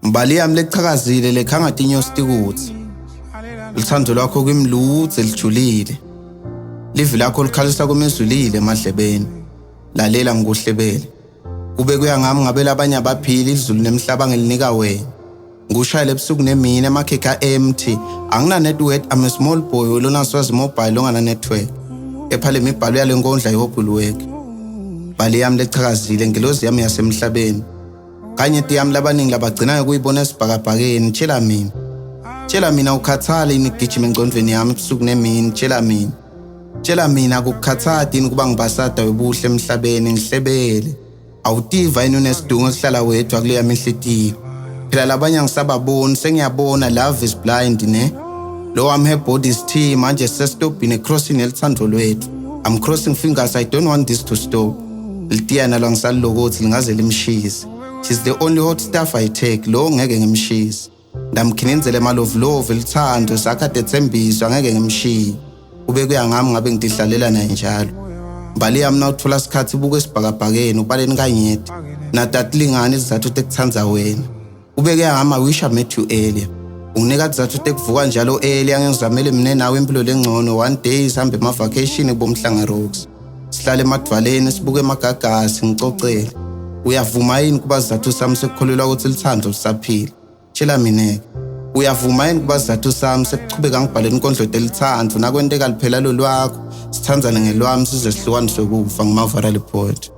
Mbali yami lechakazile lekhanga tinyosi ukuthi uthando lwakho kwimludze lijulile. Livi lakho likhalisa kumezulile emadlebeni. Lalela ngikuhlebele. Kube kuya ngami ngabe labanye abaphili izulu nemhlaba ngilinika wena. Ngushayile ebusuku nemini emakhekha empty. Angina network, I'm a small boy olona swazi mobile ongana network. Ephale imibhalo yale nkondla yihobhulu work. Mbali yami lechakazile ngilozi yami yasemhlabeni. Kanye tiyami labaningi labagcinayo kuyibona esibhakabhakeni. Tshela mina ukhathale inigijima engcondweni yami ebusuku nemini. Tshela mina akukhathati ukuba ngibasada webuhle emhlabeni ngihlebele. Awutiva yini unesidungo esihlala wedwa kuleya mihlitiyo. Phela labanye angisababoni sengiyabona love is blind ne. Lo wami her body is tea manje sesitobhini crossing elithando lwethu. I'm crossing fingers, I don't want this to stop. Litiyana langisalokothi lingaze limshise. She's the only hot stuff I take, lo ngeke ngimshise. Ndamkhinizele love elithando sakade thembiso angeke ngimshiye. Kube kuya ngami ngabe ngidihlalela naye njalo. Mbali yami nawuthola isikhathi buke esibhakabhakeni ubaleni kanyeti. Natatilingana izathu tekuthandza wena. Kube kuya ngami I wish I met you earlier. Unginika izathu tekuvuka njalo earlier ngizamele mina nawe impilo lengcono. One day sihambe ema-vacation bomhlanga rocks. Sihlale emadvaleni sibuke emagagasi ngicocele. Uyavuma yini kuba izathu sami sekukholelwa ukuthi lithando lisaphila? Tshela mina. Uyavuma yini kuba izathu sami sekuchubeka ngibhaleni inkondlo delithando nakwenteka liphela lo lwakho sithandzane ngelwami size sihlukaniswe kufa ngimavara lepoet.